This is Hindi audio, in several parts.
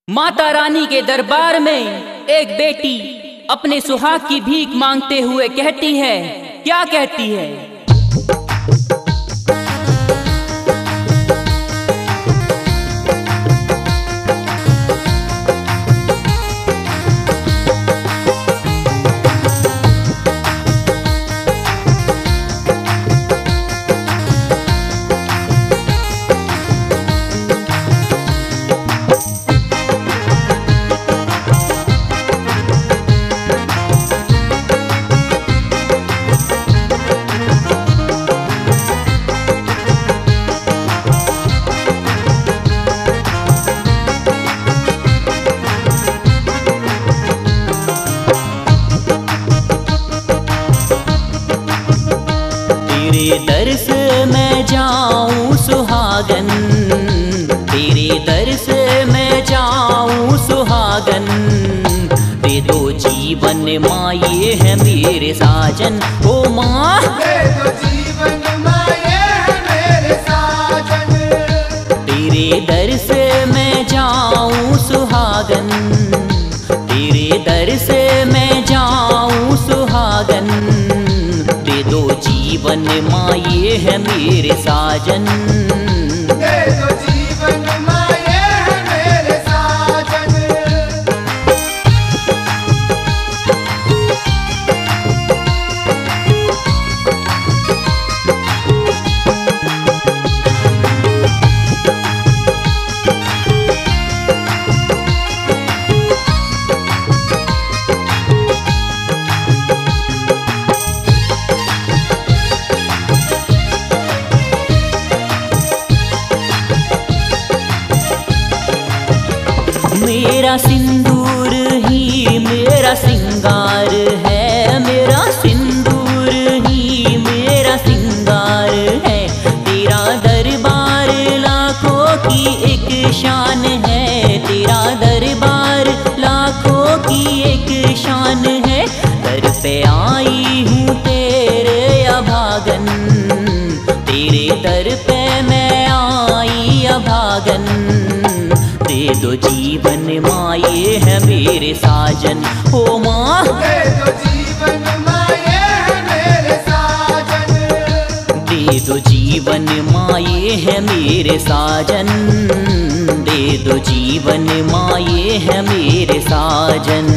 माता रानी के दरबार में एक बेटी अपने सुहाग की भीख मांगते हुए कहती है, क्या कहती है? तेरे दर से मैं जाऊं सुहागन, तेरे दर से मैं जाऊं सुहागन, दे दो जीवन माँ ये है मेरे साजन। ओ माँ दे दो जीवन माँ ये है मेरे साजन। तेरे दर से मैं जाऊं सुहागन, तेरे दर से मैं जाऊं सुहागन, दे दो जीवन माँ ये है मेरे साजन। दे दो जीवन माँ ये है मेरे साजन। मेरा सिंदूर ही मेरा सिंगार है, मेरा सिंदूर ही मेरा सिंगार है, तेरा दरबार लाखों की एक शान है, तेरा दरबार लाखों की एक शान है, दर पे आई हूँ तेरे अभागन, तेरे दर पे मैं आई अभागन, दे दो जीवन माँ ये है मेरे साजन। ओ माँ दे दो जीवन माँ ये है मेरे साजन। दे दो जीवन माँ ये है मेरे साजन, दे दो जीवन माँ ये है मेरे साजन।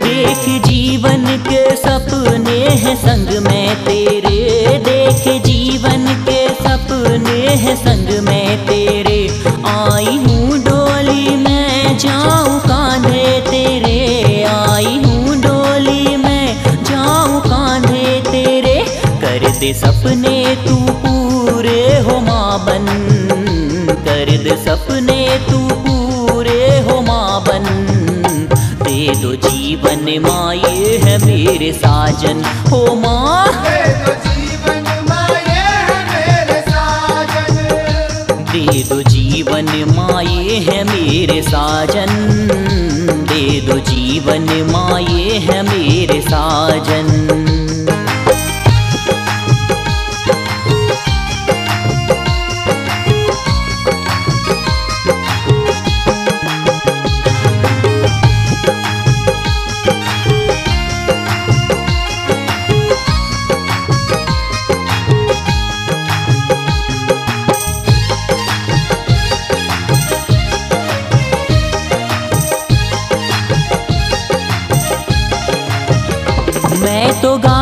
देख जीवन के सपने हैं संग में तेरे, देख जीवन के सपने हैं संग में तेरे, आई हूँ डोली में जाऊँ कांधे तेरे, आई हूँ डोली में जाऊँ कांधे तेरे, कर दे सपने तू पूरे हो माँ बन, कर दे सपने तू पूरे हो माँ बन, दे दो जीवन माँ ये है मेरे साजन। हो माँ दे दो जीवन माँ ये है मेरे साजन। दे दो जीवन माँ ये है मेरे साजन, दे दो जीवन माँ ये है मेरे साजन। मैं तो गा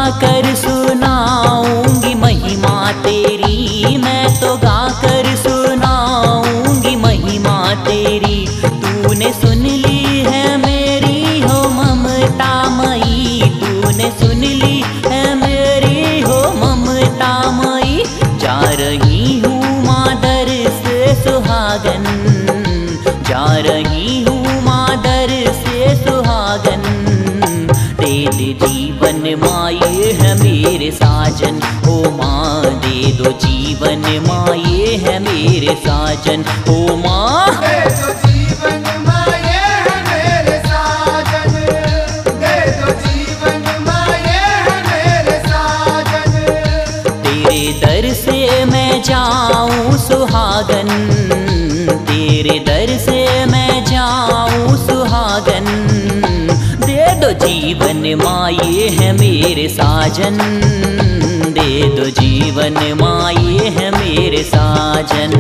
है मेरे साजन। ओ माँ दे दो जीवन माँ ये है मेरे साजन। ओ माँ दे दो जीवन माँ ये है मेरे साजन। दे दो जीवन माँ ये है मेरे साजन। तेरे दर से मैं जाऊं सुहागन, तेरे दर से मैं जाऊं सुहागन। दे दो जीवन माँ ये है मेरे साजन। दे दो जीवन माँ ये है मेरे साजन।